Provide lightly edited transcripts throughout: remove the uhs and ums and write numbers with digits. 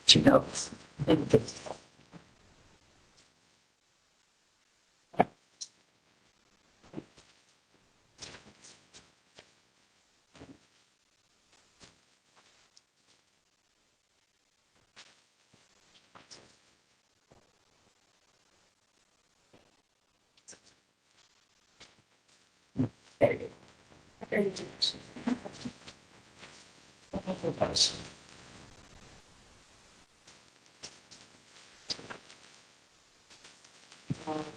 She knows.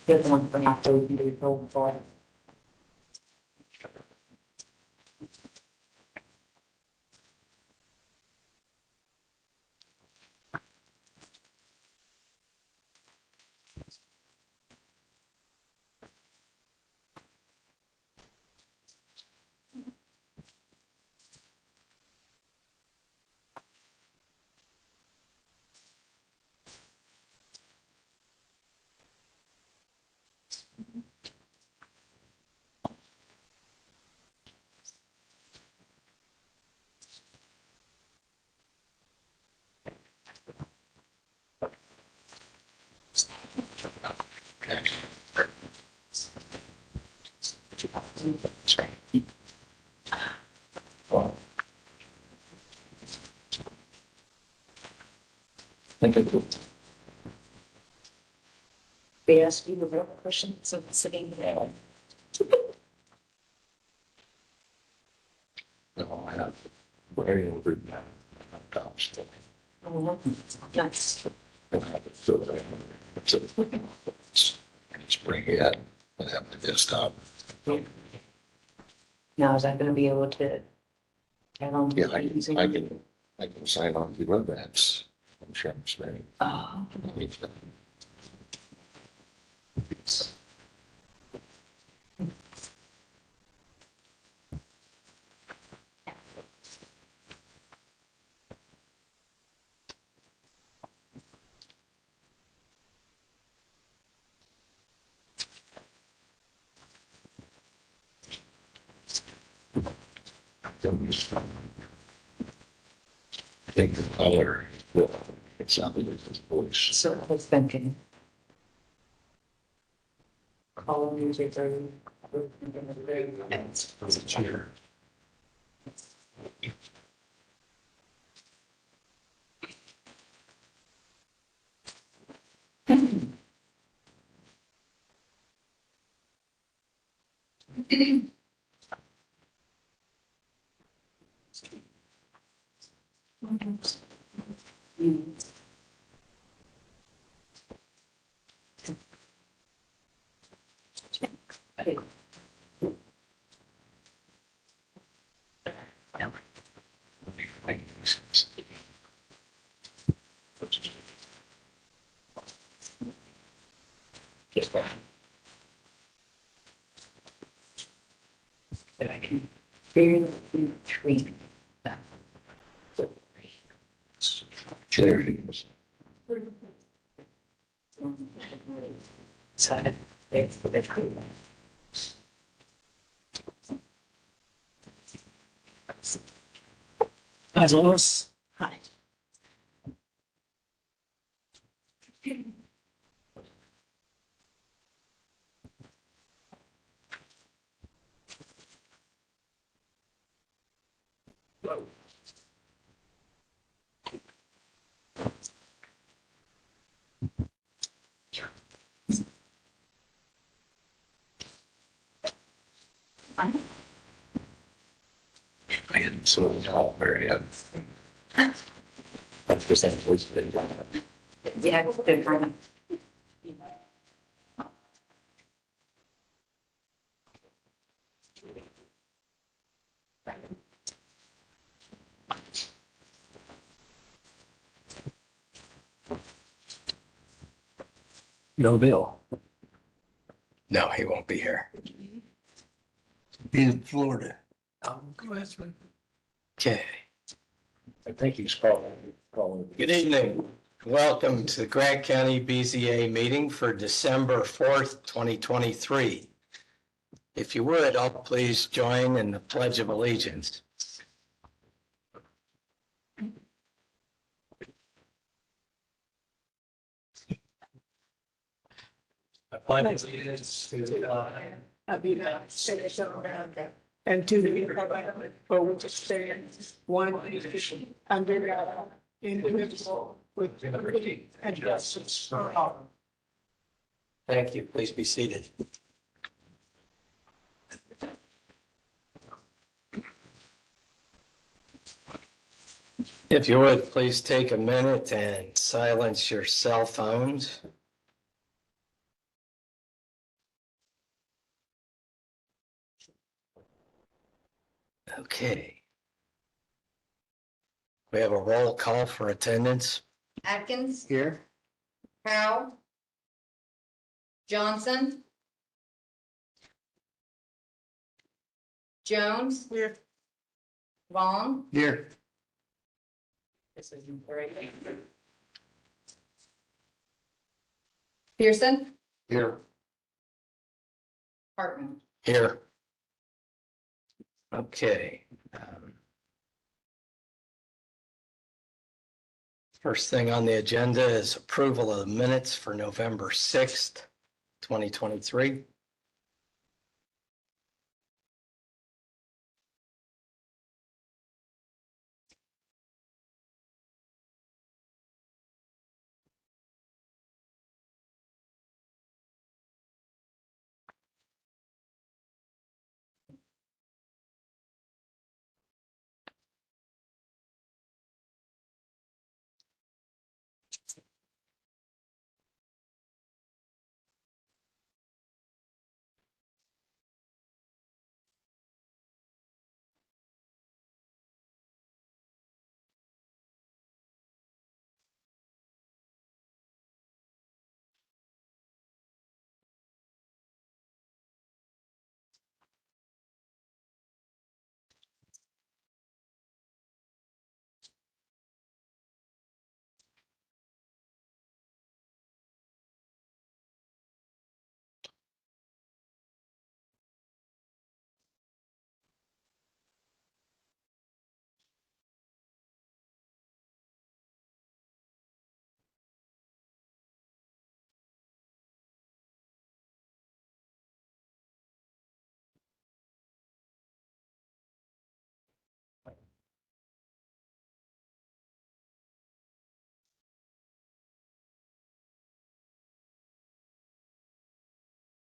You're the one from after we can do roll for. Thank you. They ask you the real questions of sitting there. No, I have very over now. Oh, nice. I have it filled in. I just bring it. I have the desktop. Now, is that gonna be able to? Add on to Yeah, using? I can sign on to WebEx. I'm sure I'm spending. Oh, I think the color will, it sounded like his voice. so I was thinking. Call music or. It's a chair. That I can barely treat that. Chair it is. Side. That's cool. Hi, Lois. Hi. I hadn't sort of all very yet. That's percent voice. Yeah, it's different. No bill. No, he won't be here. In Florida. Go ahead, man. Okay. I think he's calling. Good evening. Welcome to the Grant County BZA meeting for December 4th, 2023. If you would, I'll please join in the Pledge of Allegiance. pledge allegiance to the flag of the United States of America and to the republic for which it stands, one nation, under God, indivisible, with liberty and justice for all. Thank you. Please be seated. If you would, please take a minute and silence your cell phones. Okay. We have a roll call for attendance. Atkins, Here. Powell, Johnson, Jones. Here. Vaughn, Here. This is great. Pearson, Here. Hartman. Here. Okay. First thing on the agenda is approval of the minutes for November 6th, 2023.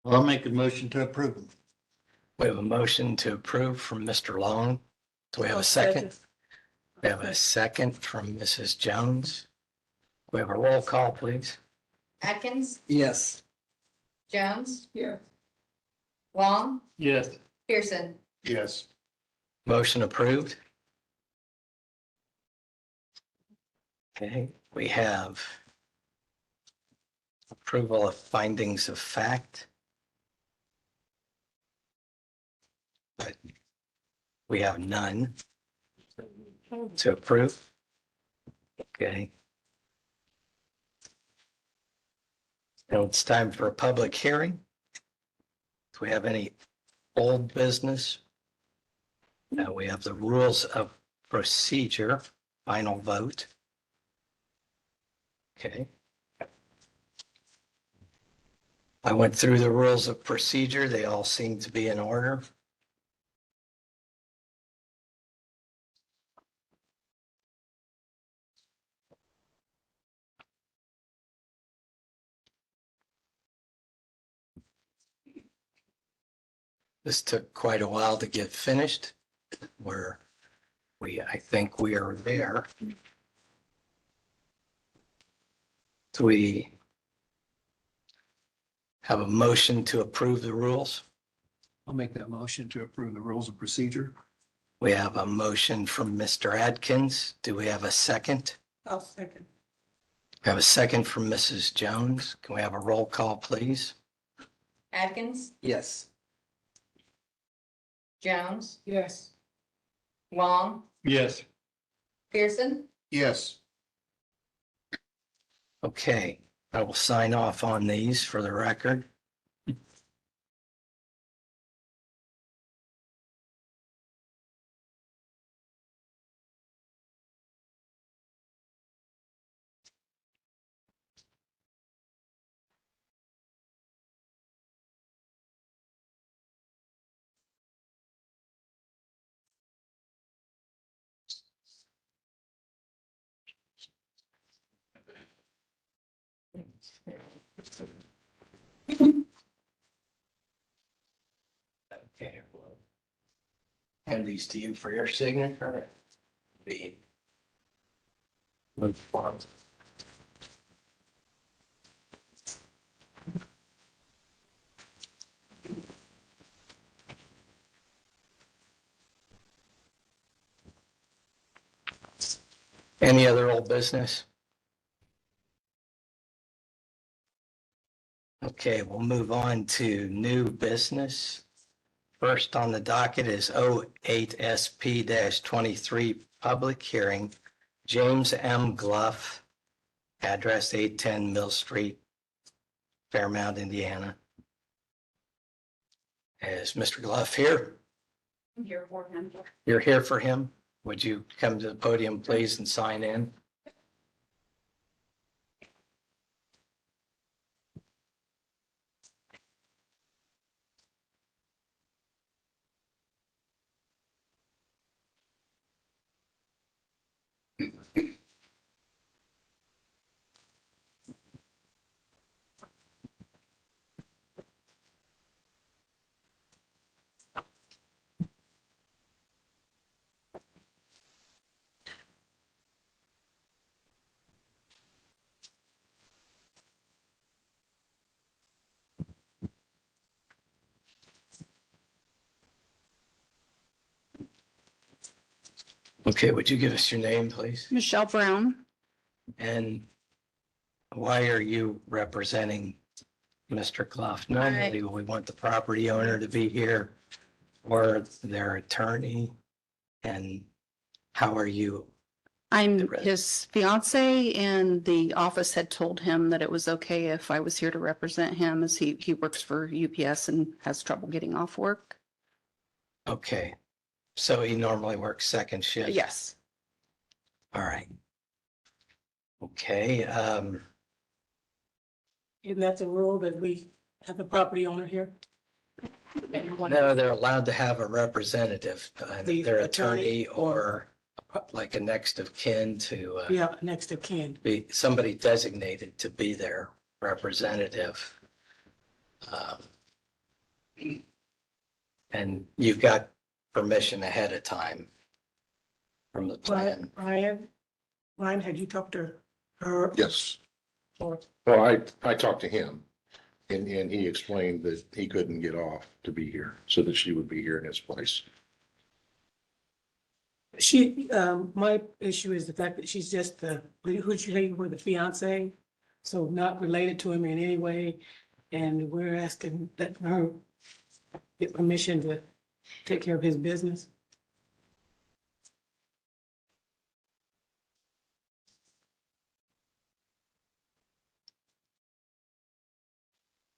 I'll make a motion to approve them. We have a motion to approve from Mr. Long. Do we have a second? We have a second from Mrs. Jones. We have a roll call, please. Atkins, Yes. Jones, Here. Vaughn, Yes. Pearson. Yes. Motion approved. Okay, we have approval of findings of fact. But we have none to approve. Okay. Now it's time for a public hearing. Do we have any old business? Now we have the rules of procedure, final vote. Okay. I went through the rules of procedure. They all seem to be in order. This took quite a while to get finished. I think we are there. Do we have a motion to approve the rules? I'll make that motion to approve the rules of procedure. We have a motion from Mr. Adkins. Do we have a second? I'll second. We have a second from Mrs. Jones. Can we have a roll call, please? Atkins, Yes. Jones, Yes. Vaughn, Yes. Pearson, Yes. Okay, I will sign off on these for the record. Okay. Hand these to you for your signature. The Any other old business? Okay, we'll move on to new business. First on the docket is 08SP-23 public hearing. James M. Gluff, address 810 Mill Street, Fairmount, Indiana. Is Mr. Gluff here? I'm here for him. You're here for him? Would you come to the podium, please, and sign in? Okay, would you give us your name, please? Michelle Brown. And why are you representing Mr. Gluff? Normally, we want the property owner to be here or their attorney. And how are you? I'm his fiance, and the office had told him that it was okay if I was here to represent him, as he works for UPS and has trouble getting off work. Okay, so he normally works second shift? Yes. All right. Okay, And that's a rule that we have a property owner here. no, they're allowed to have a representative, The their attorney attorney or like a next of kin to Yeah, next of kin. be somebody designated to be their representative. And you've got permission ahead of time from the plan. Ryan, had you talked to her? Yes. Or, Well, I talked to him and he explained that he couldn't get off to be here, so that she would be here in his place. my issue is the fact that she's just who'd you say were the fiance? So not related to him in any way. And we're asking that her get permission to take care of his business.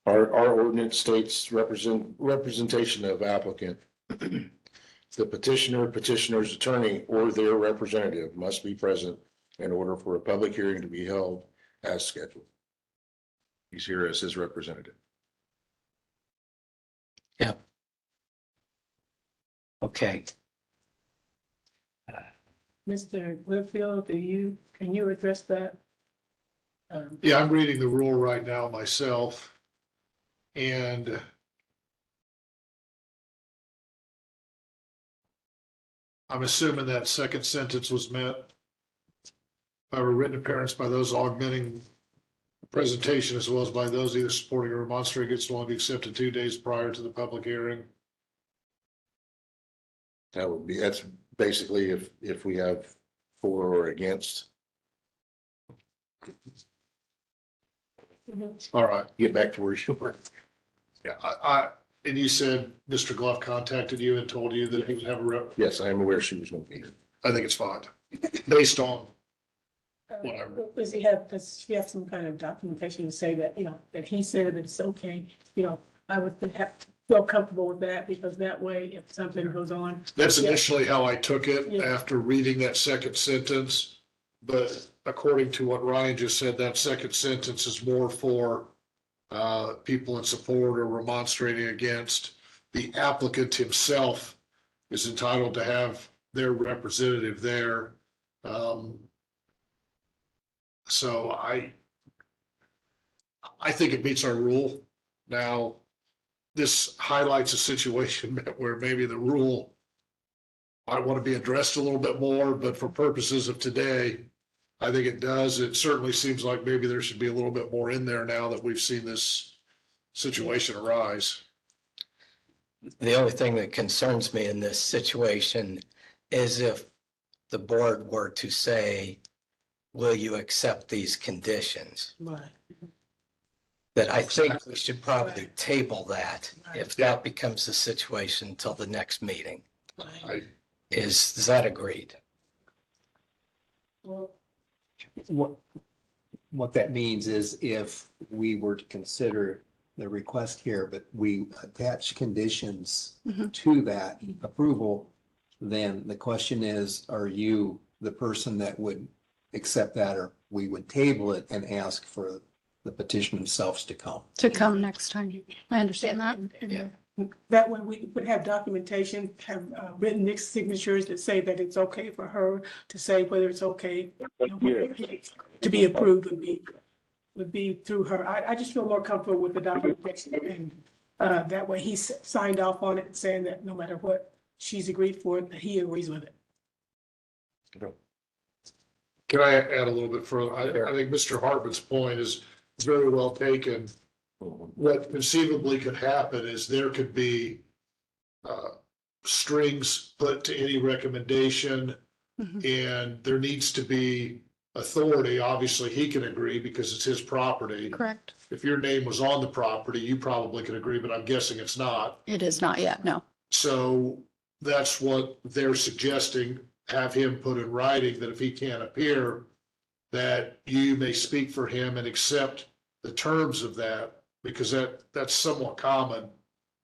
Our ordinance states representation of applicant. The petitioner, petitioner's attorney, or their representative must be present in order for a public hearing to be held as scheduled. He's here as his representative. Okay. Mr. Whitfield, can you address that? Yeah, I'm reading the rule right now myself. And I'm assuming that second sentence was met by a written appearance by those augmenting presentation as well as by those either supporting or remonstrating against one accepted 2 days prior to the public hearing. That's basically if we have for or against. All right. Get back to where you were. Yeah, and you said Mr. Gluff contacted you and told you that he would have a rep. Yes, I am aware she was going to be here. I think it's fine, based on whatever. Does she have some kind of documentation to say that, that he said that it's okay? I would feel comfortable with that, because that way, if something goes on. That's Yeah. initially how I took it Yeah. after reading that second sentence. But according to what Ryan just said, that second sentence is more for people in support or remonstrating against. The applicant himself is entitled to have their representative there. So I think it meets our rule. Now, this highlights a situation where maybe the rule might want to be addressed a little bit more, but for purposes of today, I think it does. It certainly seems like maybe there should be a little bit more in there now that we've seen this situation arise. The only thing that concerns me in this situation is if the board were to say, will you accept these conditions? Right. That I think we should probably table that if that becomes the situation until the next meeting. Is that agreed? What that means is if we were to consider the request here, but we attach conditions Mhm. to that approval, then the question is, are you the person that would accept that, or we would table it and ask for the petition themselves to come? To come next time. I understand that. And that way we would have documentation, have written Nick's signatures that say that it's okay for her to say whether it's okay, to be approved would be through her. I just feel more comfortable with the documentation, and that way he signed off on it, saying that no matter what she's agreed for, that he agrees with it. Can I add a little bit further? I think Mr. Hartman's point is very well taken. What conceivably could happen is there could be strings put to any recommendation, Mhm. and there needs to be authority. Obviously, he can agree because it's his property. Correct. If your name was on the property, you probably could agree, but I'm guessing it's not. It is not yet, no. So that's what they're suggesting, have him put in writing that if he can't appear, that you may speak for him and accept the terms of that, because that's somewhat common,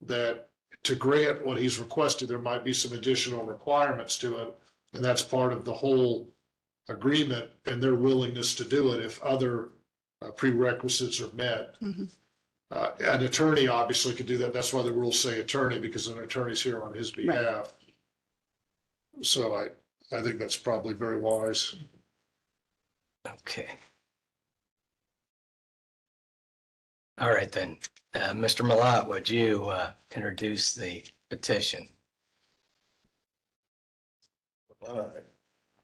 that to grant what he's requested, there might be some additional requirements to it. And that's part of the whole agreement and their willingness to do it if other prerequisites are met. Mhm. An attorney obviously could do that. That's why the rules say attorney, because an attorney's here on his behalf. So I think that's probably very wise. Okay. All right, then, Mr. Malat, would you introduce the petition?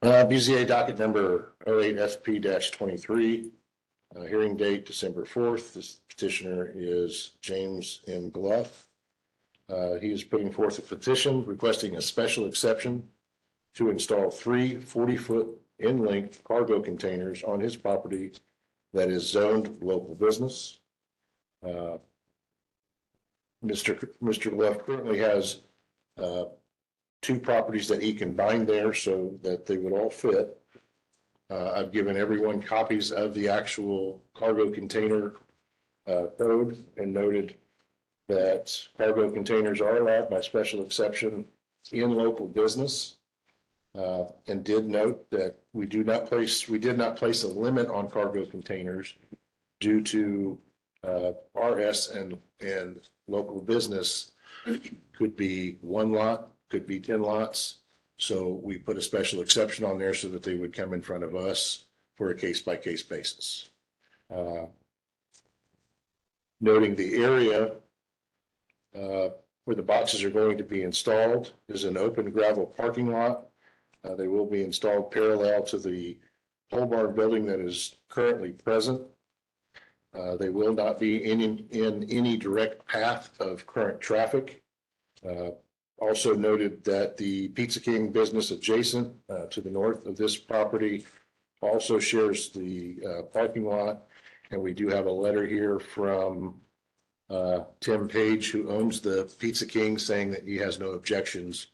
BZA docket number 08FP-23, hearing date December 4th. This petitioner is James M. Gluff. He is putting forth a petition requesting a special exception to install 3 40-foot in-length cargo containers on his property that is zoned local business. Mr. Gluff currently has 2 properties that he can bind there so that they would all fit. I've given everyone copies of the actual cargo container code and noted that cargo containers are allowed by special exception in local business. And did note that we did not place a limit on cargo containers due to RS and local business could be 1 lot, could be 10 lots. So we put a special exception on there so that they would come in front of us for a case-by-case basis. Noting the area where the boxes are going to be installed is an open gravel parking lot. They will be installed parallel to the pole barn building that is currently present. They will not be in any direct path of current traffic. Also noted that the Pizza King business adjacent to the north of this property also shares the parking lot. And we do have a letter here from Tim Page, who owns the Pizza King, saying that he has no objections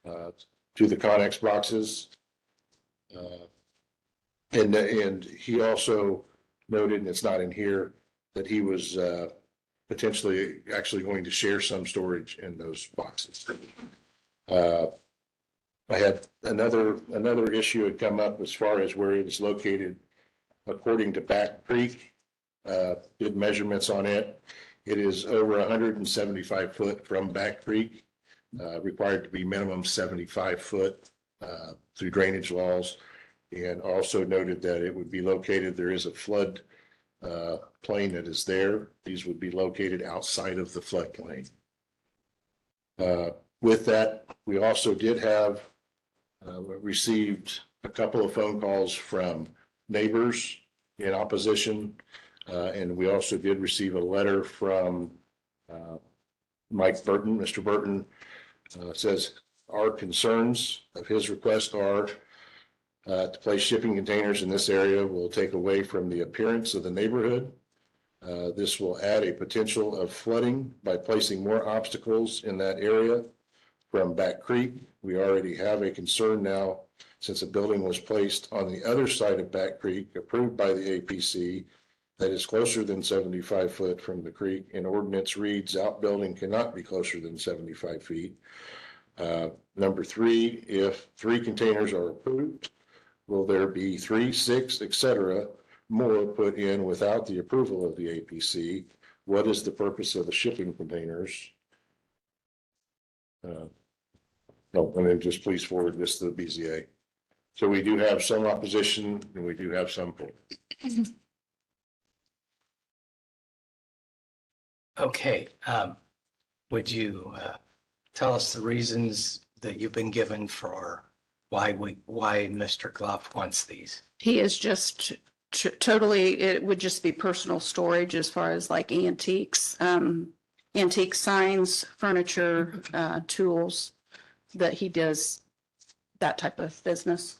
to the Connex boxes. And he also noted, and it's not in here, that he was potentially actually going to share some storage in those boxes. I had another issue had come up as far as where it is located. According to Back Creek, did measurements on it. It is over 175 foot from Back Creek, required to be minimum 75 foot through drainage laws. And also noted that it would be located, there is a flood plain that is there. These would be located outside of the floodplain. With that, we also did have, received a couple of phone calls from neighbors in opposition. And we also did receive a letter from Mike Burton. Mr. Burton says our concerns of his request are to place shipping containers in this area will take away from the appearance of the neighborhood. This will add a potential of flooding by placing more obstacles in that area from Back Creek. We already have a concern now since a building was placed on the other side of Back Creek, approved by the APC, that is closer than 75 foot from the creek, and ordinance reads outbuilding cannot be closer than 75 feet. Number three, if 3 containers are approved, will there be 3, 6, etc. more put in without the approval of the APC? What is the purpose of the shipping containers? No, and then just please forward this to the BZA. So we do have some opposition and we do have some. Okay, would you tell us the reasons that you've been given for why Mr. Gloff wants these? He is just totally, it would just be personal storage as far as like antiques, antique signs, furniture, tools, that he does that type of business.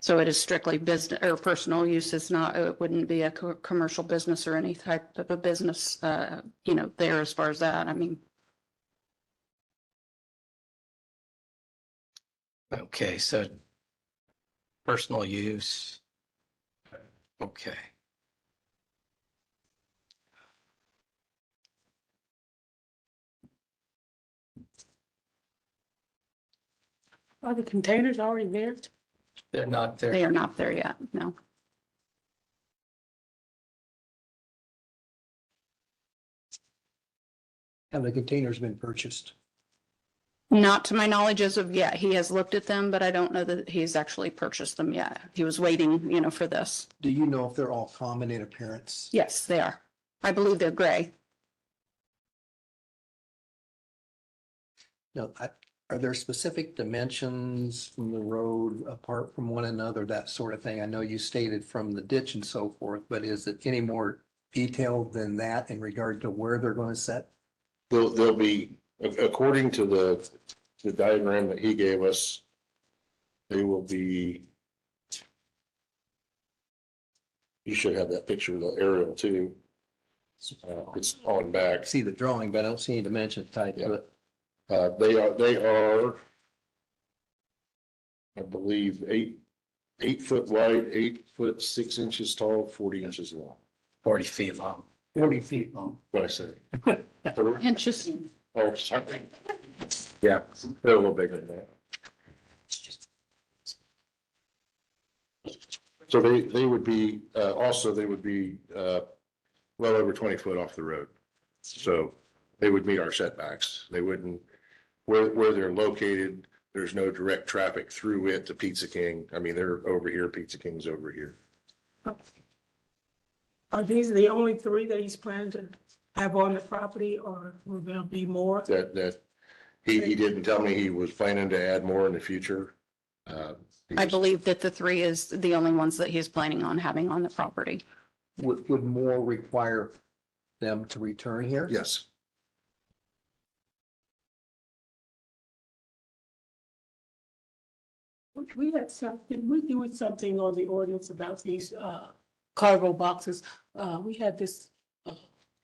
So it is strictly business or personal use. It's not, it wouldn't be a commercial business or any type of a business, there as far as that. I mean, Okay, so personal use. Okay. Are the containers already there? They're not there. they are not there yet, no. Have the containers been purchased? Not to my knowledge as of yet. He has looked at them, but I don't know that he's actually purchased them yet. He was waiting, for this. Do you know if they're all common in appearance? Yes, they are. I believe they're gray. No, are there specific dimensions from the road apart from one another, that sort of thing? I know you stated from the ditch and so forth, but is it any more detailed than that in regard to where they're going to set? They'll be, according to the diagram that he gave us, they will be. You should have that picture of the aerial too. It's on back. I see the drawing, but I don't see any dimension tied to it. They are, I believe, 8 foot wide, 8 foot 6 inches tall, 40 inches long. 40 feet long. 40 feet long. What I say? Inches. Oh, sorry. Yeah, they're a little bigger than that. So they would be, also, they would be, well over 20 foot off the road. So they would meet our setbacks. They wouldn't, where they're located, there's no direct traffic through it to Pizza King. I mean, they're over here, Pizza King's over here. Are these the only 3 that he's planning to have on the property, or will there be more? That he didn't tell me he was planning to add more in the future. I believe that the 3 is the only ones that he's planning on having on the property. Would more require them to return here? Yes. We had something, we doing something on the ordinance about these cargo boxes. We had this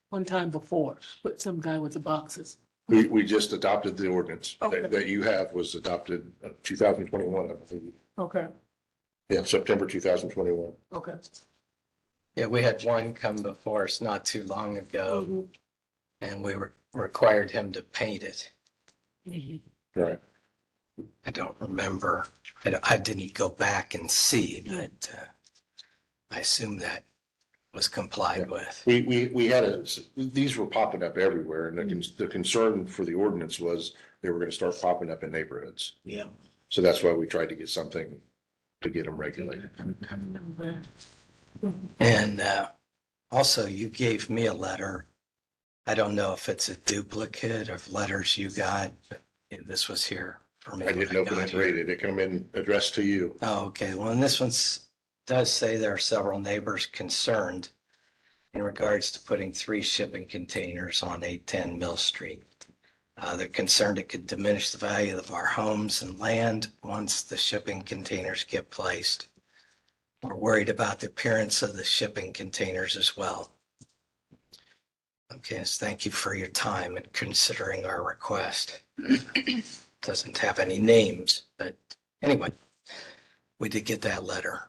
one time before, but some guy with the boxes. We just adopted the ordinance Okay. that you have was adopted 2021, I believe. Okay, Yeah, September 2021. okay. Yeah, we had one come before us not too long ago, Mhm. and we required him to paint it. Right. I don't remember. I didn't go back and see, but I assume that was complied with. We had these were popping up everywhere, and the concern for the ordinance was they were going to start popping up in neighborhoods. Yeah. So that's why we tried to get something to get them regulated. And also you gave me a letter. I don't know if it's a duplicate of letters you got, but this was here for me. I didn't when open got it, here. read it. It come in addressed to you. Oh, okay. Well, and this one's does say there are several neighbors concerned in regards to putting 3 shipping containers on 810 Mill Street. They're concerned it could diminish the value of our homes and land once the shipping containers get placed. We're worried about the appearance of the shipping containers as well. Okay, so thank you for your time and considering our request. Doesn't have any names, but anyway, we did get that letter.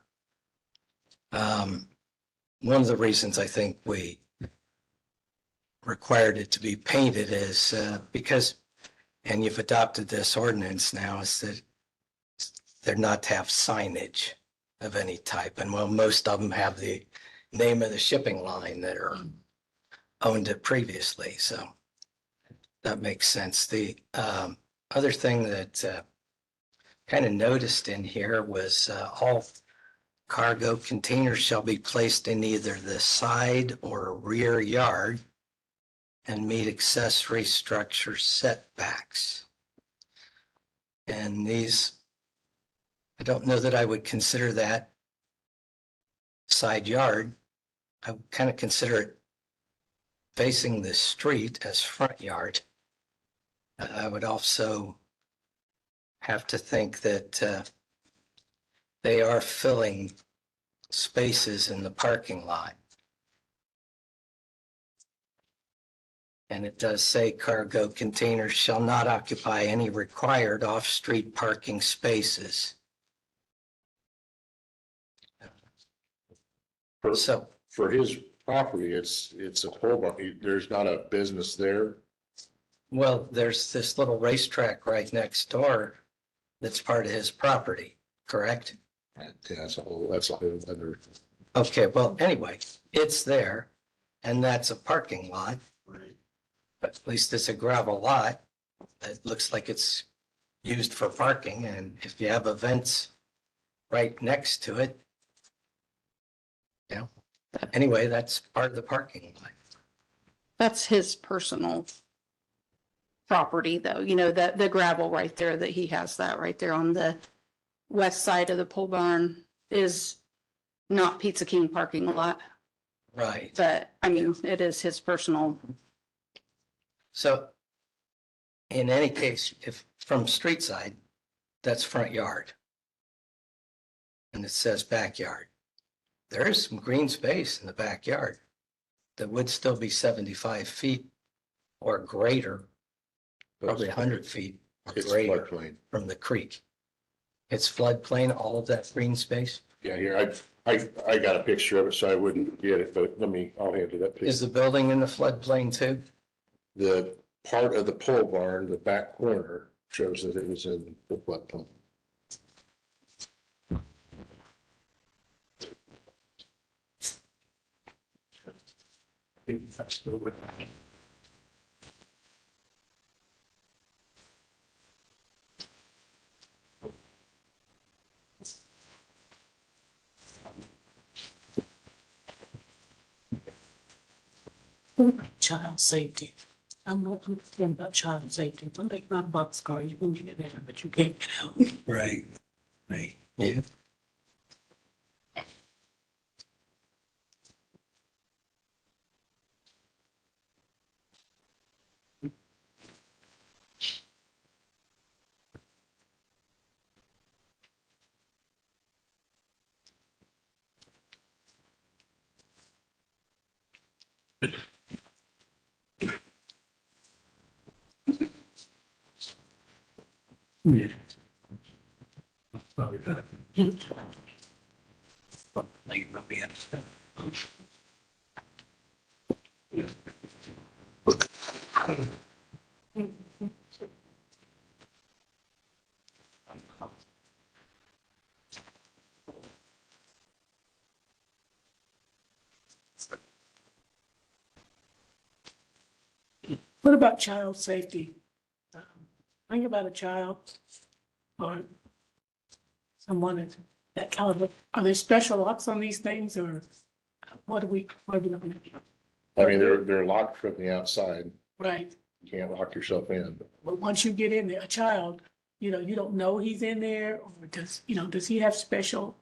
One of the reasons I think we required it to be painted is because, and you've adopted this ordinance now, is that they're not to have signage of any type. And well, most of them have the name of the shipping line that are owned it previously. So that makes sense. The other thing that kind of noticed in here was all cargo containers shall be placed in either the side or rear yard and meet accessory structure setbacks. And these, I don't know that I would consider that side yard. I would kind of consider it facing the street as front yard. I would also have to think that they are filling spaces in the parking lot. And it does say cargo containers shall not occupy any required off-street parking spaces. So, For his property, it's a pole barn. There's not a business there. well, there's this little racetrack right next door that's part of his property, correct? Yeah, that's a whole other. Okay, well, anyway, it's there, and that's a parking lot. But at least it's a gravel lot. It looks like it's used for parking, and if you have events right next to it, you know, anyway, that's part of the parking lot. That's his personal property though, you know, the gravel right there that he has that right there on the west side of the pole barn is not Pizza King parking lot, Right. but I mean, it is his personal. So in any case, if from street side, that's front yard. And it says backyard. There is some green space in the backyard that would still be 75 feet or greater, probably 100 feet or It's greater floodplain. from the creek. It's floodplain, all of that green space. Yeah, here, I got a picture of it, so I wouldn't get it, but I'll hand you that Is picture. the building in the floodplain too? The part of the pole barn, the back corner, shows that it was in the floodplain. Child safety. I'm not concerned about child safety. Don't take my boxcar, you can get in there, but you can't get out. Right. Right. Yeah. What about child safety? Think about a child or someone that's That caliber, are there special locks on these things or what are we looking at? I mean, they're locked from the outside. Right, You can't lock yourself in. but once you get in there, a child, you don't know he's in there or does he have special,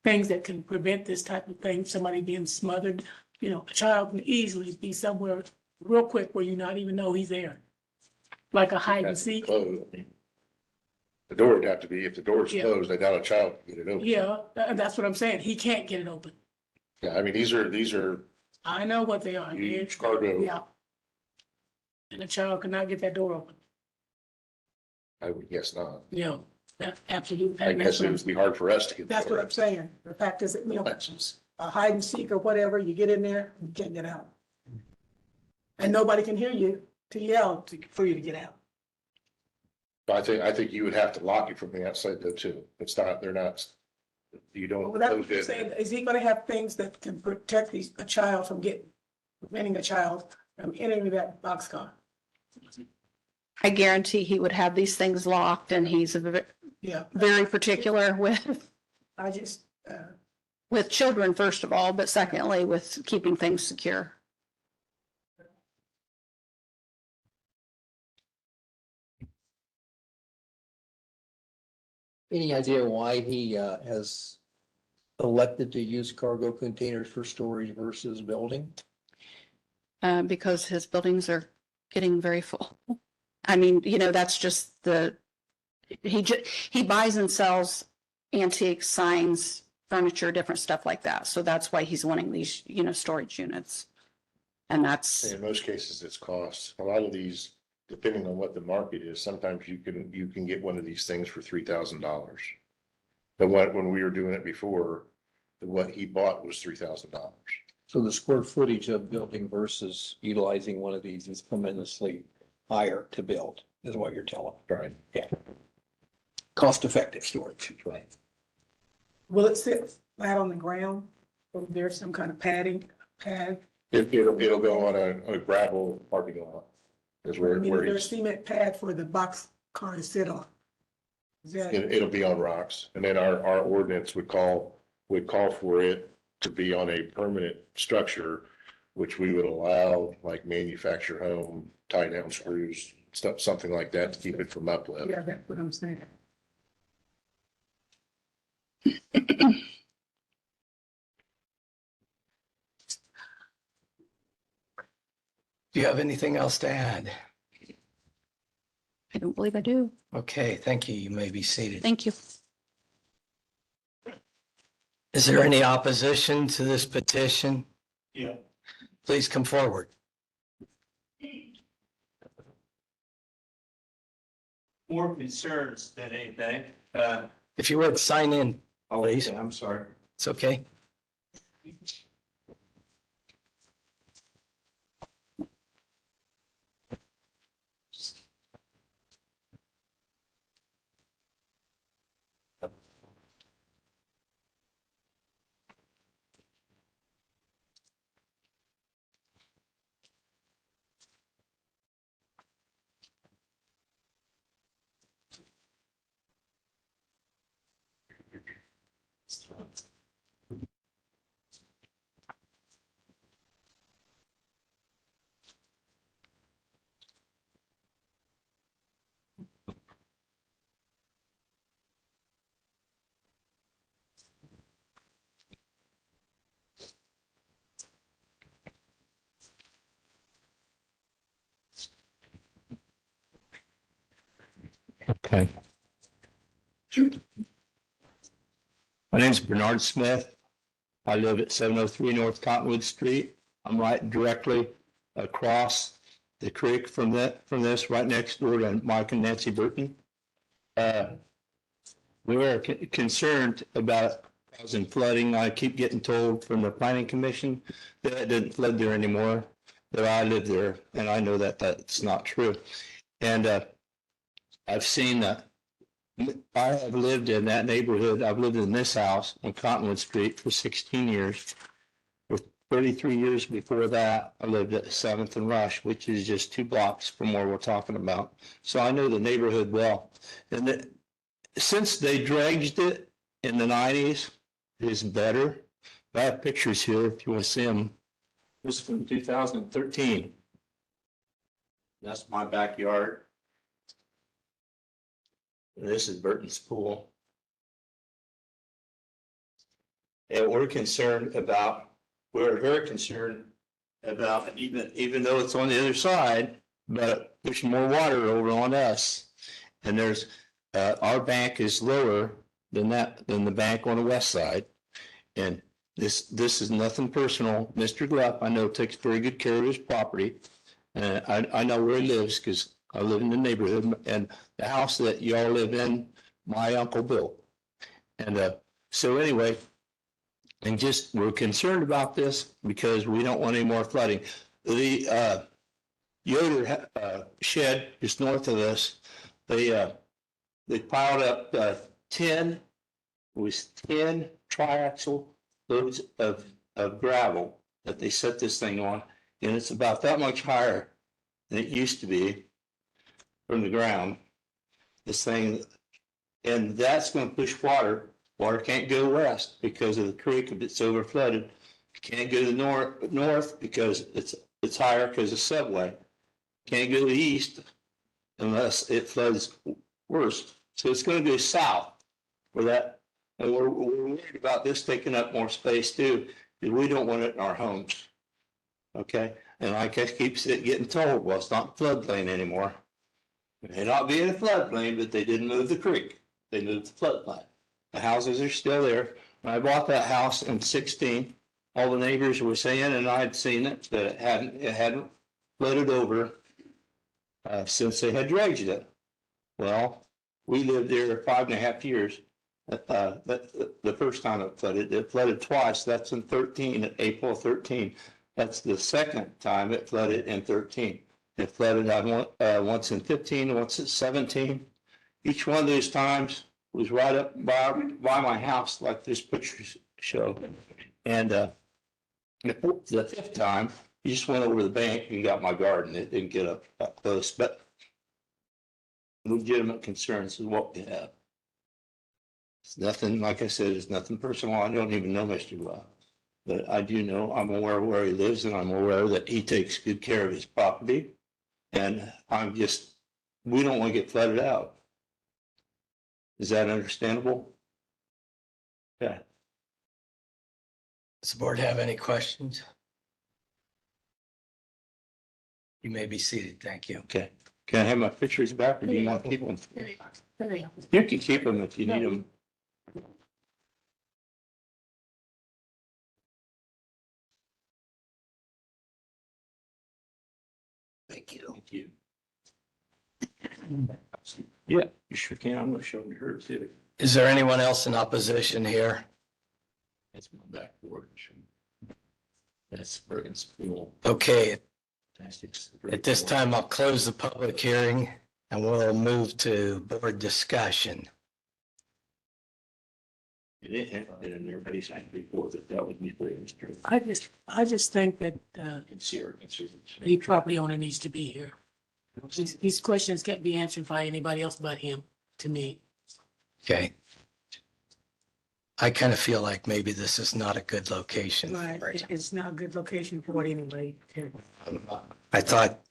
things that can prevent this type of thing, somebody being smothered? A child can easily be somewhere real quick where you not even know he's there. Like a hide and Has to be seek. closed. I mean, the door would have to be, if the door's Yeah. closed, I doubt a child can get it open. Yeah, and that's what I'm saying. He can't get it open. Yeah, I mean, these are I know what they are. huge cargo. Yeah. And a child cannot get that door open. I would guess not. Absolutely. I guess it would be hard for us to get. the That's door what I'm saying. The fact is that, a hide and seek or whatever, you get in there, you can't get out. And nobody can hear you to yell for you to get out. I think you would have to lock it from the outside though too. It's not, they're not, you don't. Well, that's close what I'm it. saying. Is he gonna have things that can protect a child from preventing a child from entering that boxcar? I guarantee he would have these things locked and he's Yeah, very particular I just, with children, first of all, but secondly, with keeping things secure. Any idea why he has elected to use cargo containers for storage versus building? Because his buildings are getting very full. I mean, that's just he buys and sells antiques, signs, furniture, different stuff like that. So that's why he's wanting these, storage units. And that's, In most cases, it's cost. A lot of these, depending on what the market is, sometimes you can get one of these things for $3,000. But when we were doing it before, what he bought was $3,000. So the square footage of building versus utilizing one of these is tremendously higher to build, is what you're telling. Right. Cost effective storage. Right. will it sit flat on the ground? Or there's some kind of pad? It'll go on a gravel parking lot. Is I where mean, is there a he's, cement pad for the box car to sit on? Is that, it'll be on rocks. And then our ordinance would call for it to be on a permanent structure, which we would allow like manufactured home, tie down screws, stuff, something like that to keep it from uplift. yeah, that's what I'm saying. Do you have anything else to add? I don't believe I do. Okay, thank you. You may be seated. Thank you. Is there any opposition to this petition? Yeah. Please come forward. More concerns than anything. If you would sign in, please. I'm sorry. It's okay. Okay. My name's Bernard Smith. I live at 703 North Cottonwood Street. I'm right directly across the creek from this, right next door to Mike and Nancy Burton. We were concerned about causing flooding. I keep getting told from the planning commission that it didn't flood there anymore, that I live there, and I know that that's not true. And I've seen that. I have lived in that neighborhood. I've lived in this house on Cottonwood Street for 16 years. For 33 years before that, I lived at 7th and Rush, which is just 2 blocks from where we're talking about. So I know the neighborhood well. And since they dredged it in the nineties is better. I have pictures here if you want to see them. This is from 2013. That's my backyard. This is Burton's pool. And we're very concerned about, even though it's on the other side, but there's more water over on us. And there's, our bank is lower than the bank on the west side. And this is nothing personal. Mr. Gluff, I know, takes very good care of his property. And I know where he lives because I live in the neighborhood, and the house that y'all live in, my uncle built. And so anyway, and just, we're concerned about this because we don't want any more flooding. The Yoder shed just north of us, they piled up 10 triaxle loads of gravel that they set this thing on, and it's about that much higher than it used to be from the ground. This thing, and that's going to push water. Water can't go west because of the creek if it's over flooded. Can't go to the north because it's higher because of subway. Can't go to the east unless it floods worse. So it's going to go south for that. And we're worried about this taking up more space too, because we don't want it in our homes. Okay. And I guess keeps getting told, well, it's not floodplain anymore. It may not be in a floodplain, but they didn't move the creek. They moved the floodplain. The houses are still there. When I bought that house in 16, all the neighbors were saying, and I had seen it, that it hadn't flooded over since they had dredged it. Well, we lived there 5.5 years. The first time it flooded twice. That's in 13, April 13. That's the second time it flooded in 13. It flooded once in 15, once in 17. Each one of those times was right up by my house, like this picture show. And the fifth time, you just went over the bank and got my garden. It didn't get up that close, but legitimate concerns is what we have. It's nothing, like I said, it's nothing personal. I don't even know Mr. Bluff, but I do know, I'm aware of where he lives, and I'm aware that he takes good care of his property. And we don't want to get flooded out. Is that understandable? Yeah. Does the board have any questions? You may be seated. Thank you. Okay. Can I have my pictures back, or do you want to keep them? You can keep them if you need them. Thank you. Thank you. Yeah, you sure can. I'm going to show you hers too. Is there anyone else in opposition here? That's my back porch. That's Bergen's pool. Okay, Fantastic. at this time, I'll close the public hearing and we'll move to board discussion. It didn't have been in their basement before, but that would be very true. I just think that, the property owner needs to be here. These questions can't be answered by anybody else but him, to me. Okay. I kind of feel like maybe this is not a good location. Right, for it. it's not a good location for it anyway. I thought,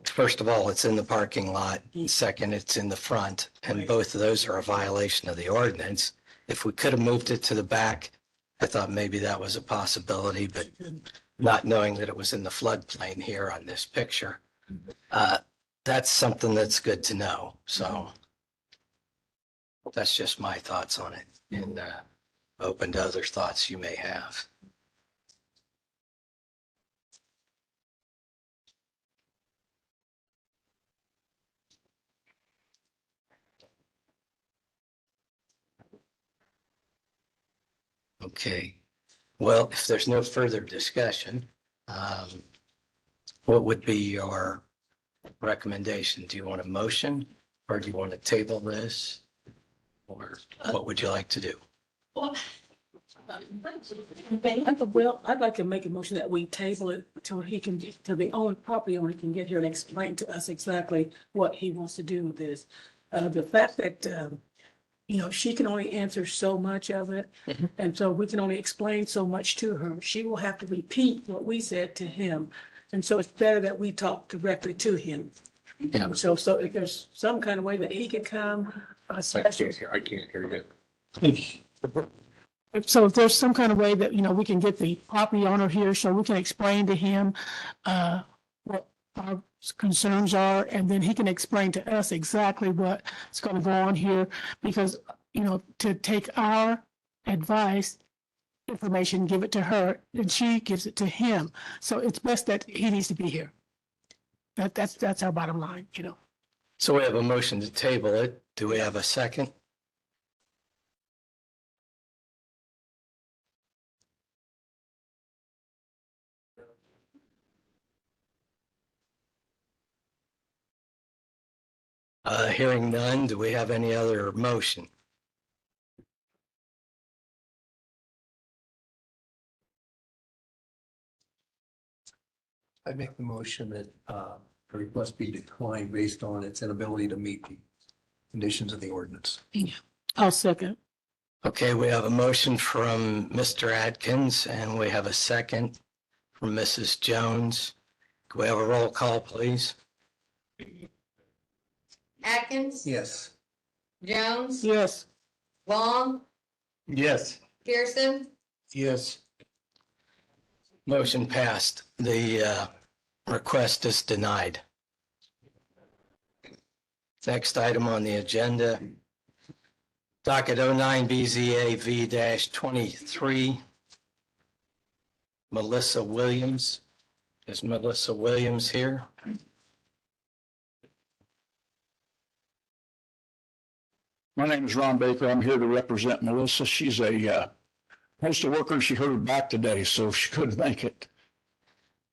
first of all, it's in the parking lot. Second, it's in the front, and both of those are a violation of the ordinance. If we could have moved it to the back, I thought maybe that was a possibility, but not knowing that it was in the floodplain here on this picture. That's something that's good to know. So that's just my thoughts on it, and open to other thoughts you may have. Okay, well, if there's no further discussion, what would be your recommendation? Do you want a motion, or do you want to table this? Or what would you like to do? Well, I'd like to make a motion that we table it till the property owner can get here and explain to us exactly what he wants to do with this. The fact that, she can only answer so much of it. And so we can only explain so much to her. She will have to repeat what we said to him. And so it's better that we talk directly to him. Yeah. So if there's some kind of way that he could come, I can't hear you. so if there's some kind of way that, we can get the property owner here so we can explain to him what our concerns are, and then he can explain to us exactly what's going to go on here, because, to take our advice, information, give it to her, and she gives it to him. So it's best that he needs to be here. That's our bottom line. So we have a motion to table it. Do we have a second? Hearing none, do we have any other motion? I make the motion that the request be declined based on its inability to meet the conditions of the ordinance. I'll second. Okay, we have a motion from Mr. Atkins and we have a second from Mrs. Jones. Can we have a roll call, please? Atkins. Yes. Jones. Yes. Long, Yes. Pearson, Yes. Motion passed. The request is denied. Next item on the agenda, docket 09 BZA V-23. Melissa Williams. Is Melissa Williams here? My name is Ron Baker. I'm here to represent Melissa. She's a postal worker and she hurt her back today, so she couldn't make it.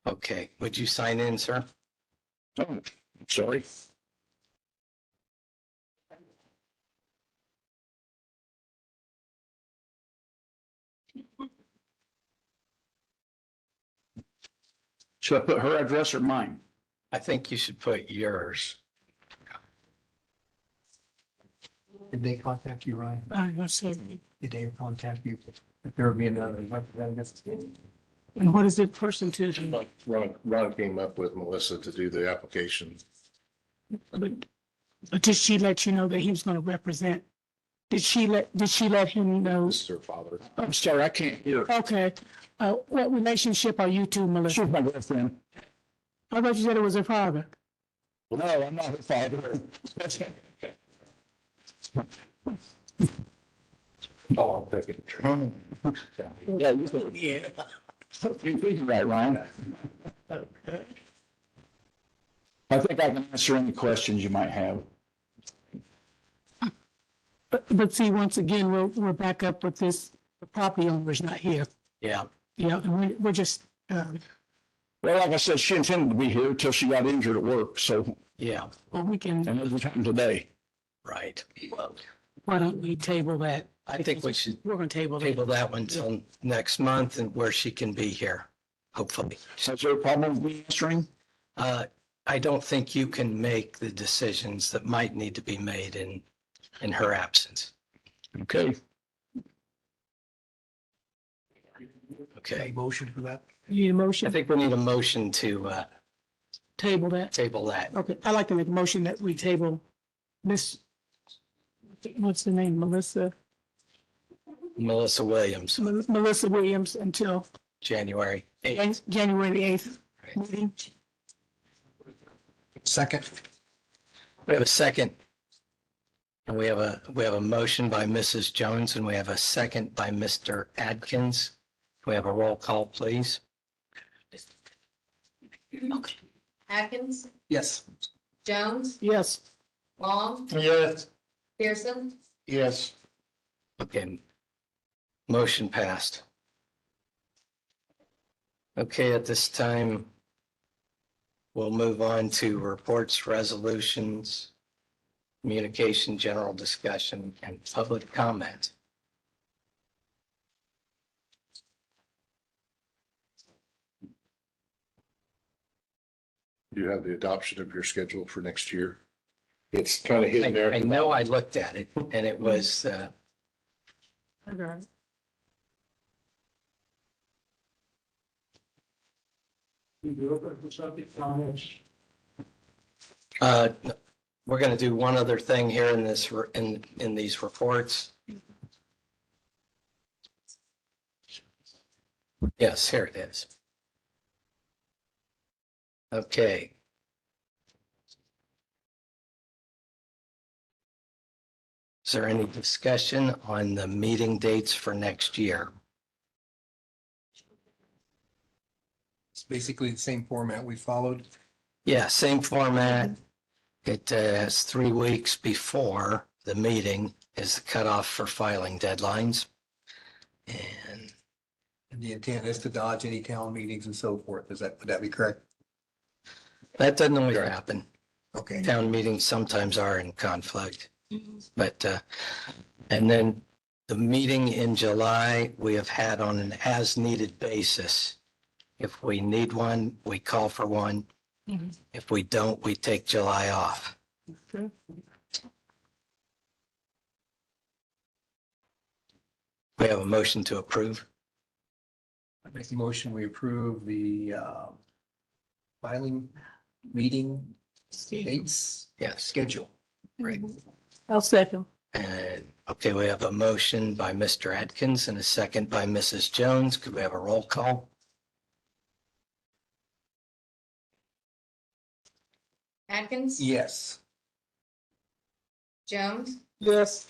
Okay, would you sign in, sir? Oh, sorry. Should I put her address or mine? I think you should put yours. Did they contact you, Ryan? I'm gonna say, Did they contact you? If there would be another representative? and what is the person to do? Ron came up with Melissa to do the application. But did she let you know that he was gonna represent? Did she let him know? This is her father. I'm sorry, I can't hear. Okay, what relationship are you two, Melissa? She's my girlfriend. I thought you said it was her father. No, I'm not her father. Oh, I'll take it. Yeah, you can. Yeah. You're right, Ryan. I think I can answer any questions you might have. But see, once again, we're back up with this, the property owner's not here. Yeah, And we're just, Well, like I said, she intended to be here until she got injured at work, so, yeah, well, we can, and it was happened today. right. why don't we table that? I think we should We're gonna table that. table that one till next month and where she can be here, hopefully. So is there a problem with me answering? I don't think you can make the decisions that might need to be made in her absence. Okay. Okay, Motion for that? You need a I motion, think we need a motion to table that? table that. Okay, I'd like to make a motion that we table Miss, what's the name, Melissa Melissa Williams, Williams until January 8th. January the 8th meeting. Second. We have a second. And we have a motion by Mrs. Jones and we have a second by Mr. Adkins. Can we have a roll call, please? Okay. Atkins, Yes. Jones, Yes. Long, Yes. Pearson, Yes. Okay. Motion passed. Okay, at this time, we'll move on to reports, resolutions, communication, general discussion, and public comment. You have the adoption of your schedule for next year. It's kind of hidden there. I know I looked at it and it was, uh, we're gonna do one other thing here in this, in these reports. Yes, here it is. Okay. Is there any discussion on the meeting dates for next year? It's basically the same format we followed. Yeah, same format. It has 3 weeks before the meeting is the cutoff for filing deadlines. And And the intent is to dodge any town meetings and so forth. Would that be correct? that doesn't always happen. Okay. Town meetings sometimes are in conflict. But, and then the meeting in July, we have had on an as-needed basis. If we need one, we call for one. If we don't, we take July off. Okay. We have a motion to approve. I make a motion, we approve the filing meeting dates Yes. schedule. Right. I'll second. And, okay, we have a motion by Mr. Atkins and a second by Mrs. Jones. Could we have a roll call? Atkins. Yes. Jones, Yes.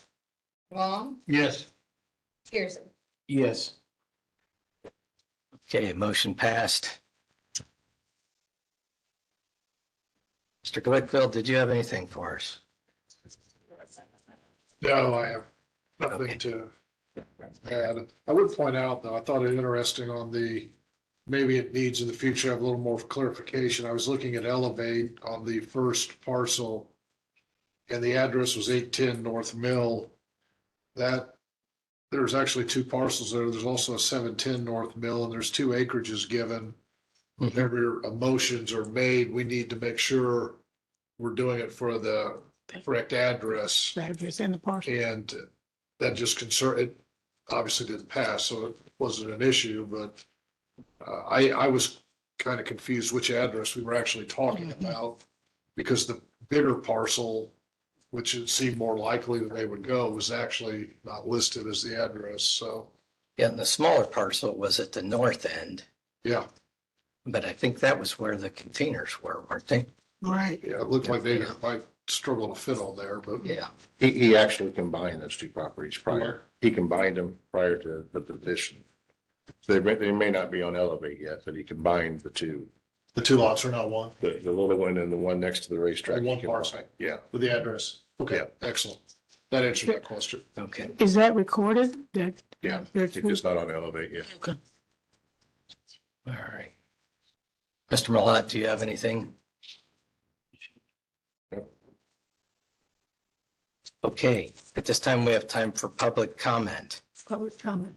Long, Yes. Pearson. Yes. Okay, motion passed. Mr. Glickville, did you have anything for us? No, I have Okay. nothing to add. I would point out, though, I thought it interesting on the, maybe it needs in the future have a little more clarification. I was looking at Elevate on the first parcel, and the address was 810 North Mill. That, there's actually 2 parcels there. There's also a 710 North Mill, and there's 2 acreages given. Whenever motions are made, we need to make sure we're doing it for the correct address. Address in the parcel. And that just it obviously didn't pass, so it wasn't an issue, but I was kind of confused which address we were actually talking about. Because the bigger parcel, which it seemed more likely that they would go, was actually not listed as the address, so, Yeah, and the smaller parcel was at the north end, yeah. but I think that was where the containers were, weren't they? Right. Yeah, it looked like they might struggle to fit on there, but. Yeah. He actually combined those 2 properties prior. He combined them prior to the petition. So they may not be on Elevate yet, but he combined the 2, The 2 lots are now one, the little one and the one next to the racetrack. One he combined. parcel. Yeah. with the address. Okay, excellent. That answered that question. Okay. Is that recorded? That. Yeah. that's- It's just not on Elevate yet. Okay. All right. Mr. Malat, do you have anything? Nope. Okay, at this time, we have time for public comment. Public comment.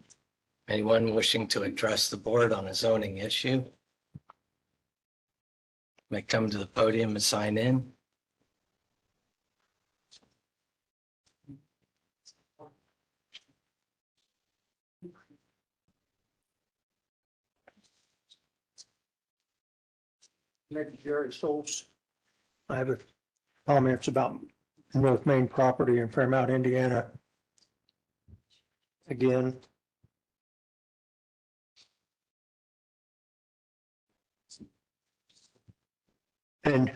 Anyone wishing to address the board on a zoning issue may come to the podium and sign in. Nick Jerry Schultz. I have comments about North Main property in Fairmount, Indiana. Again. And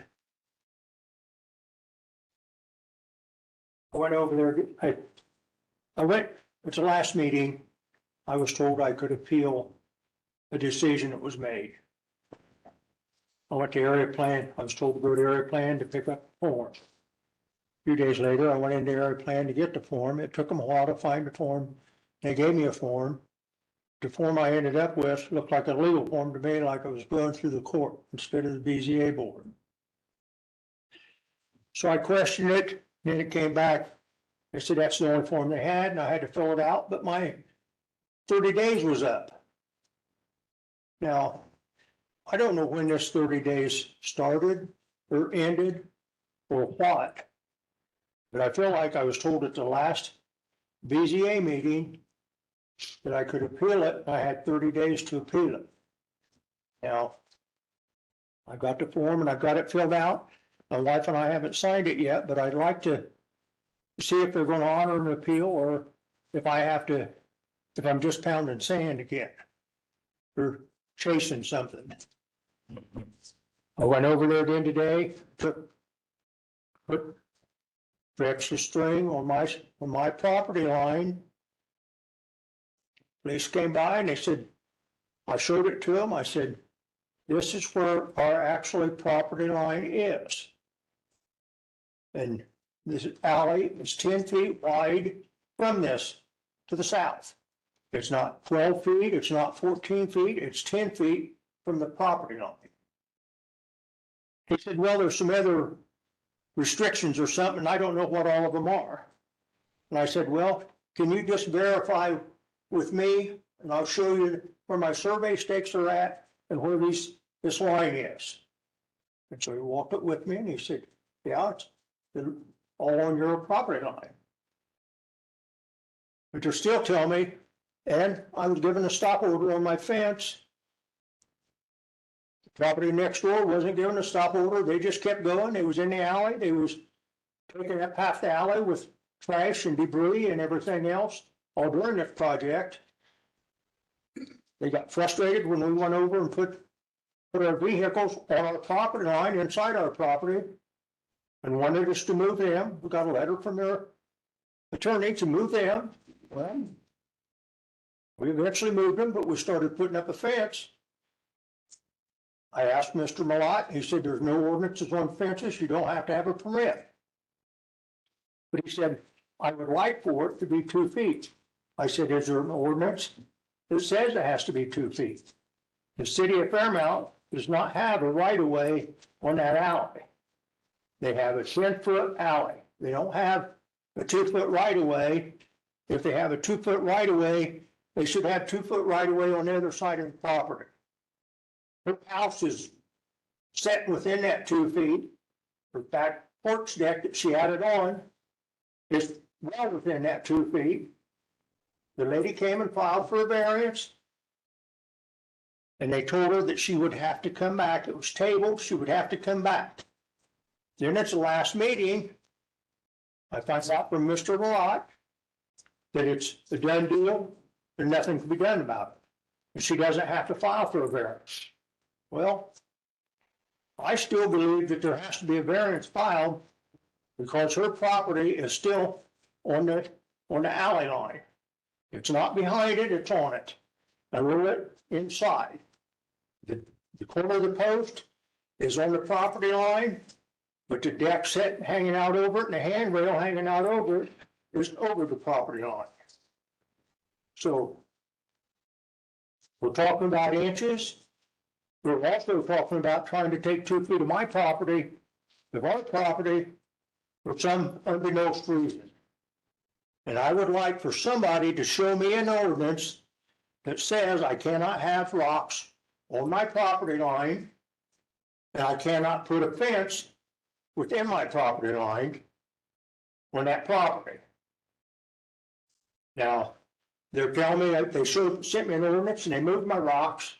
I went over there, I went, at the last meeting, I was told I could appeal a decision that was made. I went to area plan, I was told to go to area plan to pick up the form. A few days later, I went into area plan to get the form. It took them a while to find the form. They gave me a form. The form I ended up with looked like a legal form to me, like I was going through the court instead of the BZA board. So I questioned it, then it came back. They said that's the only form they had, and I had to fill it out, but my 30 days was up. Now, I don't know when this 30 days started or ended or what, But I feel like I was told at the last BZA meeting that I could appeal it. I had 30 days to appeal it. Now, I got the form and I've got it filled out. My wife and I haven't signed it yet, but I'd like to see if they're going to honor an appeal or if I have to, if I'm just pounding sand again or chasing something. I went over there again today, put extra string on my property line. Police came by and they said, I showed it to them. I said, this is where our actually property line is. And this alley is 10 feet wide from this to the south. It's not 12 feet, it's not 14 feet, it's 10 feet from the property line. He said, well, there's some other restrictions or something, and I don't know what all of them are. And I said, well, can you just verify with me, and I'll show you where my survey stakes are at and where this line is. And so he walked it with me and he said, yeah, it's all on your property line. But they're still telling me, and I was given a stop order on my fence. The property next door wasn't given a stop order. They just kept going. It was in the alley. They was taking up half the alley with trash and debris and everything else all during this project. They got frustrated when we went over and put our vehicles on our property line inside our property and wanted us to move them. We got a letter from their attorney to move them. Well, we eventually moved them, but we started putting up a fence. I asked Mr. Malott, he said, there's no ordinances on fences. You don't have to have a permit. But he said, I would like for it to be 2 feet. I said, is there an ordinance that says it has to be 2 feet? The city of Fairmount does not have a right of way on that alley. They have a 10-foot alley. They don't have a 2-foot right of way. If they have a 2-foot right of way, they should have 2-foot right of way on the other side of the property. Her house is set within that 2 feet. Her back porch deck that she added on is well within that 2 feet. The lady came and filed for a variance. And they told her that she would have to come back. It was tabled, she would have to come back. Then at the last meeting, I find out from Mr. Malott that it's a done deal and nothing can be done about it. And she doesn't have to file for a variance. Well, I still believe that there has to be a variance filed because her property is still on the alley line. It's not behind it, it's on it. A little bit inside. The corner of the post is on the property line, but the deck set hanging out over it and the handrail hanging out over it is over the property line. So we're talking about inches. We're also talking about trying to take 2 feet of my property, of our property, for some unbeknownst reason. And I would like for somebody to show me an ordinance that says I cannot have rocks on my property line and I cannot put a fence within my property line on that property. Now, they're telling me that they sent me an ordinance and they moved my rocks,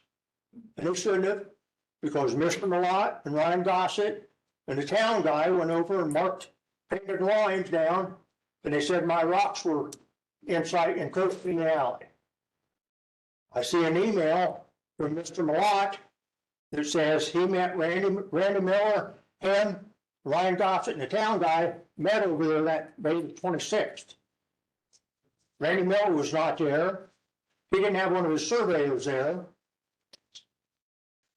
and they shouldn't have, because Mr. Malott and Ryan Gossett and the town guy went over and painted lines down, and they said my rocks were inside and coasted in the alley. I see an email from Mr. Malott that says he met Randy Miller and Ryan Gossett and the town guy met over there that May the 26th. Randy Miller was not there. He didn't have one of his surveyors there.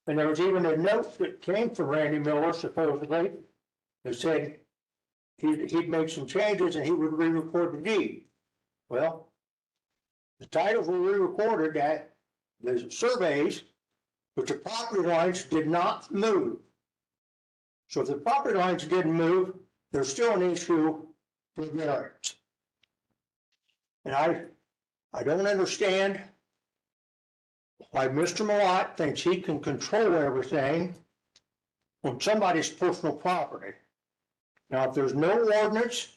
And there was even a note that came from Randy Miller supposedly that said he'd make some changes and he would re-record the deed. Well, the titles were re-recorded at the surveys, but the property lines did not move. So if the property lines didn't move, there's still an issue for variance. And I don't understand why Mr. Malott thinks he can control everything on somebody's personal property. Now, if there's no ordinance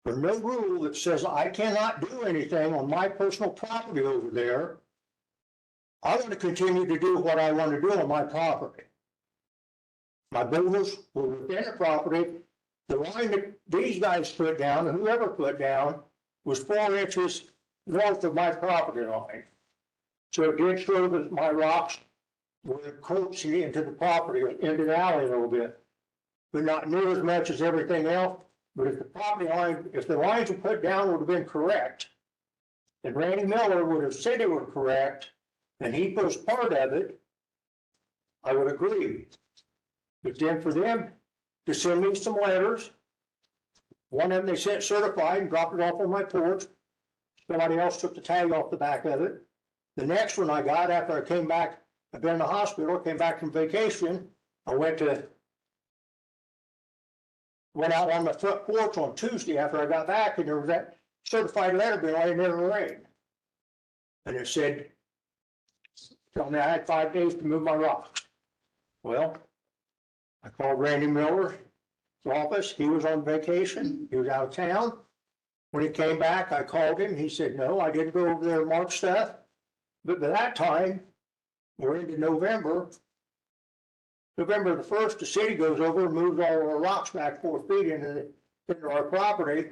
There's no rule that says I cannot do anything on my personal property over there. I want to continue to do what I want to do on my property. My builders were within the property. The line that these guys put down, and whoever put down, was 4 inches north of my property line. So it did show that my rocks were encroaching into the property, into the alley a little bit, but not near as much as everything else. But if the property line, if the lines were put down would have been correct, and Randy Miller would have said they were correct, and he was part of it, I would agree. But then for them to send me some letters, one of them they sent certified and dropped it off on my porch. Somebody else took the tag off the back of it. The next one I got after I came back, I've been in the hospital, came back from vacation. I went out on my front porch on Tuesday after I got back, and there was that certified letter being laying there in the rain. And it said, told me I had 5 days to move my rocks. Well, I called Randy Miller's office. He was on vacation. He was out of town. When he came back, I called him. He said, no, I didn't go over there and mark stuff. But by that time, we're into November. November the 1st, the city goes over and moves all our rocks back 4 feet into our property.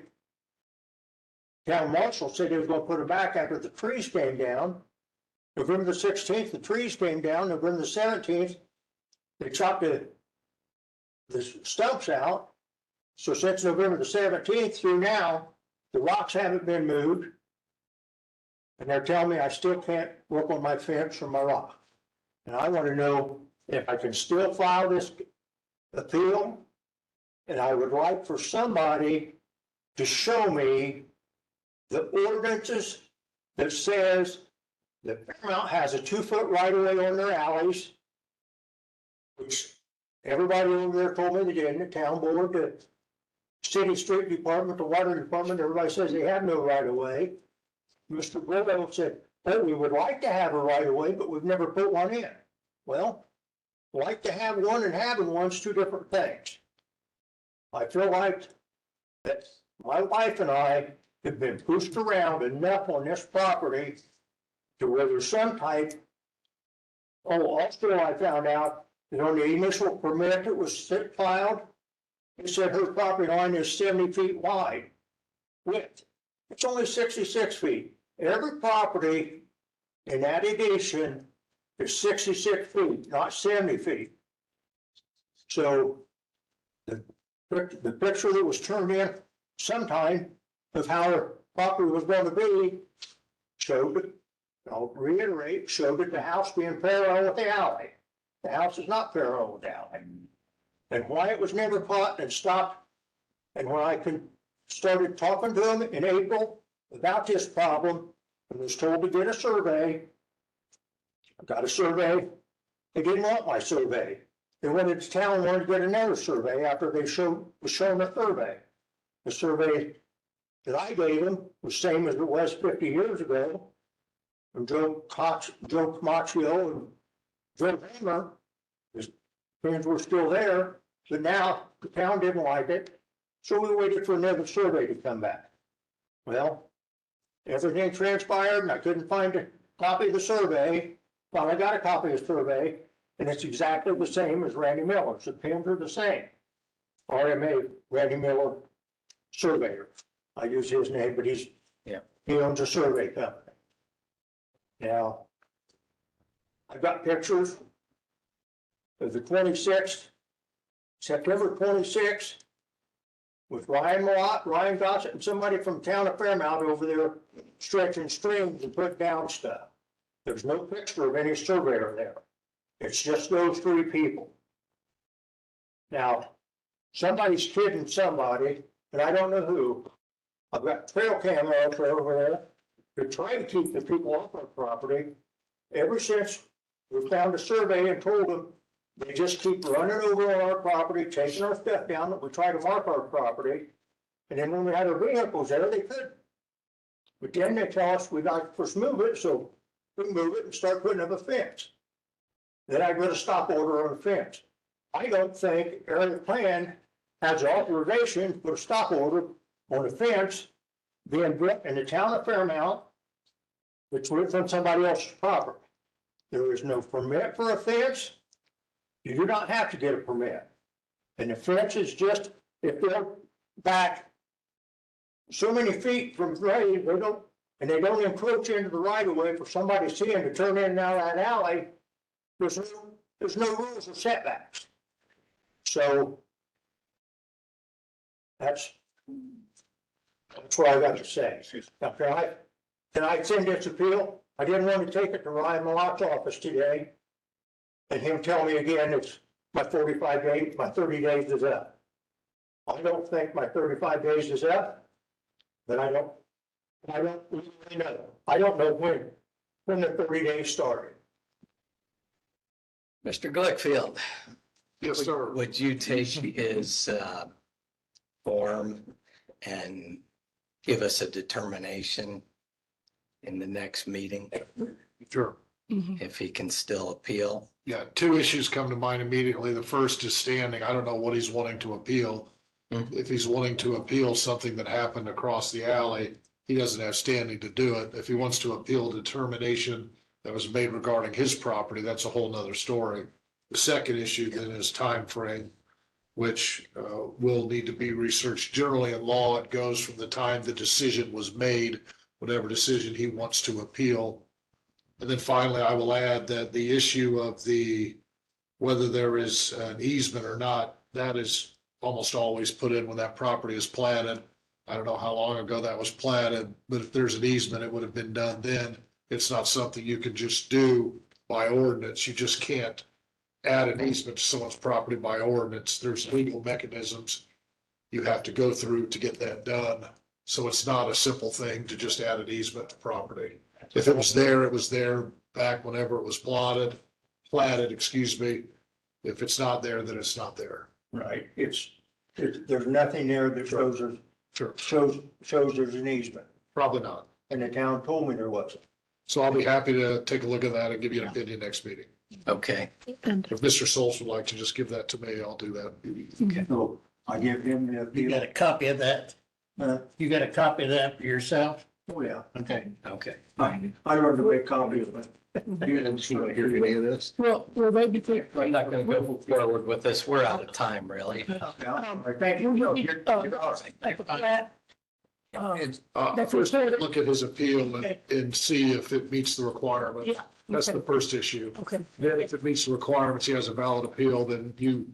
Town marshal said he was going to put them back after the trees came down. November the 16th, the trees came down. November the 17th, they chopped the stumps out. So since November the 17th through now, the rocks haven't been moved. And they're telling me I still can't work on my fence or my rock. And I want to know if I can still file this appeal. And I would like for somebody to show me the ordinances that says that Paramount has a 2-foot right of way on their alleys, which everybody over there told me they didn't. The town board, the city street department, the water department, everybody says they have no right of way. Mr. Brito said, oh, we would like to have a right of way, but we've never put one in. Well, like to have one and having one's 2 different things. I feel like that my wife and I have been pushed around enough on this property to where there's some type. Oh, also I found out that on the initial permit that was filed, it said her property line is 70 feet wide width. It's only 66 feet. Every property in that edition is 66 feet, not 70 feet. So the picture that was turned in sometime of how the property was going to be showed, I'll reiterate, showed that the house being parallel with the alley. The house is not parallel with the alley. And why it was never caught and stopped, and when I started talking to them in April about this problem, and was told to get a survey, I got a survey. They didn't want my survey. They wanted the town wanted to get another survey after they was shown a survey. The survey that I gave them was the same as it was 50 years ago. And Joe Camaccio and Joe Hammer, his friends were still there, but now the town didn't like it. So we waited for another survey to come back. Well, everything transpired and I couldn't find a copy of the survey. Finally got a copy of the survey, and it's exactly the same as Randy Miller's. The pins are the same. RMA, Randy Miller Surveyor. I use his name, but he owns a survey company. Now, I've got pictures of the 26th, September 26th, with Ryan Mott, Ryan Gossett, and somebody from town of Fairmount over there stretching strings and putting down stuff. There's no picture of any surveyor there. It's just those 3 people. Now, somebody's kidding somebody, and I don't know who. I've got trail cameras over there to try to keep the people off our property. Ever since we found a survey and told them, they just keep running over on our property, taking our stuff down that we try to mark our property. And then when we had our vehicles there, they couldn't. But then they tell us we got to first move it, so we move it and start putting up a fence. Then I got a stop order on the fence. I don't think area plan has authorization to put a stop order on a fence being built in the town of Fairmount, which was on somebody else's property. There is no permit for a fence. You do not have to get a permit. And the fence is just, if they're back so many feet from grade, they don't encroach into the right of way for somebody seeing to turn in and out of that alley, there's no rules of setbacks. So that's what I got to say. Now, can I send this appeal? I didn't want to take it to Ryan Malot's office today and him tell me again it's my 45 days, my 30 days is up. I don't think my 35 days is up, but I don't really know. I don't know when the 30 days started. Mr. Glickfield. Yes, sir. Would you take his form and give us a determination in the next meeting Sure. if he can still appeal? Yeah, two issues come to mind immediately. The first is standing. I don't know what he's wanting to appeal. If he's wanting to appeal something that happened across the alley, he doesn't have standing to do it. If he wants to appeal determination that was made regarding his property, that's a whole nother story. The second issue then is time frame, which will need to be researched. Generally in law, it goes from the time the decision was made, whatever decision he wants to appeal. And then finally, I will add that the issue of whether there is an easement or not, that is almost always put in when that property is platted. I don't know how long ago that was platted, but if there's an easement, it would have been done then. It's not something you can just do by ordinance. You just can't add an easement to someone's property by ordinance. There's legal mechanisms you have to go through to get that done. So it's not a simple thing to just add an easement to property. If it was there, it was there back whenever it was platted, excuse me. If it's not there, then it's not there. Right, there's nothing there that shows there's an easement, Probably not. and the town told me there wasn't. So I'll be happy to take a look at that and give you an opinion next meeting. Okay, If Mr. Souls would like to just give that to me, I'll do that. okay. So I give him the You got appeal. a copy of that? You got a copy of that for yourself? Oh, yeah, Okay. Okay. I learned to make copies of it. You didn't hear any of this? Well, they be clear. We're not gonna go forward with this. We're out of time, really. Thank you. You're all right. First, look at his appeal and see if it meets the requirement. Yeah. That's the first issue. Okay. Then if it meets the requirements, he has a valid appeal, then you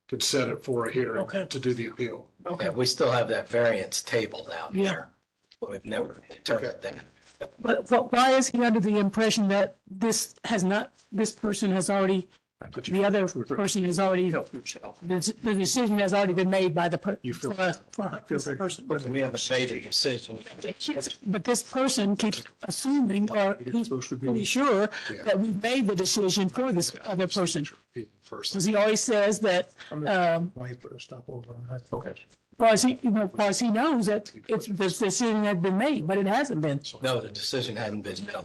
could set it for a hearing Okay. to do the appeal. Okay, we still have that variance table out Yeah. there. We've never determined that. But why is he under the impression that this person has already, the other person has already, the decision has already been made by the this person? We haven't made a decision. But this person keeps assuming, or he's pretty sure that we've made the decision for this other person. First. Because he always says that, Why put a stop over on that? Okay. because he knows that this decision had been made, but it hasn't been. No, the decision hadn't been made.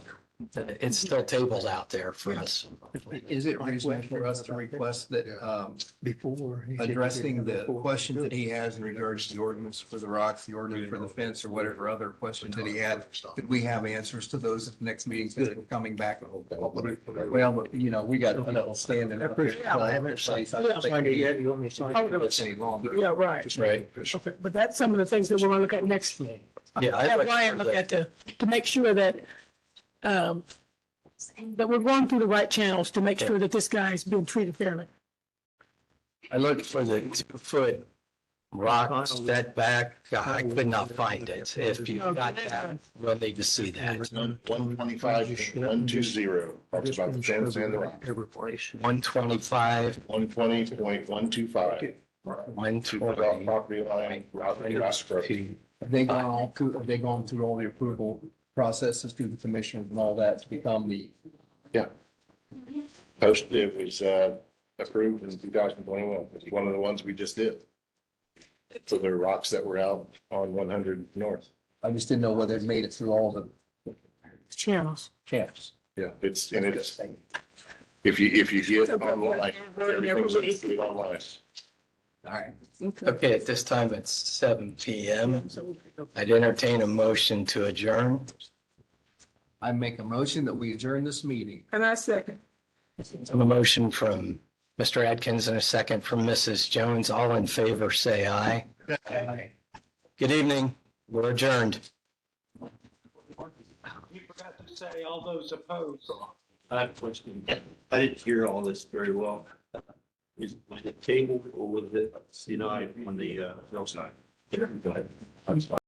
It's still tabled out there for us. Is it reasonable for us to request that, Before. addressing the questions that he has in regards to the ordinance for the rocks, the ordinance for the fence, or whatever other questions that he had, could we have answers to those at the next meeting, since we're coming back? Well, you know, we got to stand in. Yeah, right. Right. Okay, but that's some of the things that we're gonna look at next. Yeah, I'd Have like Ryan for look that. at to make sure that, that we're going through the right channels to make sure that this guy's being treated fairly. I looked for the 2-foot rock setback. I could not find it. If you got that, we'll need to see that. 125.120, talks about the fence and the rock. 125, 120.125. 120. Property line, route and grass approach. Have they gone through all the approval processes through the commissioners and all that to become the? It was approved in 2021. It's one of the ones we just did. So there are rocks that were out on 100 North. I just didn't know whether it made it through all the Channels. channels. Yeah, it's if you get online, everything's included online. All right. Okay, at this time, it's 7 PM. I'd entertain a motion to adjourn. I make a motion that we adjourn this meeting. And I second. A motion from Mr. Atkins and a second from Mrs. Jones. All in favor, say aye. Aye. Good evening. We're adjourned. You forgot to say all those opposed. I have a question. I didn't hear all this very well. Was it tabled or was it, on the, hillside? Go ahead. I'm sorry.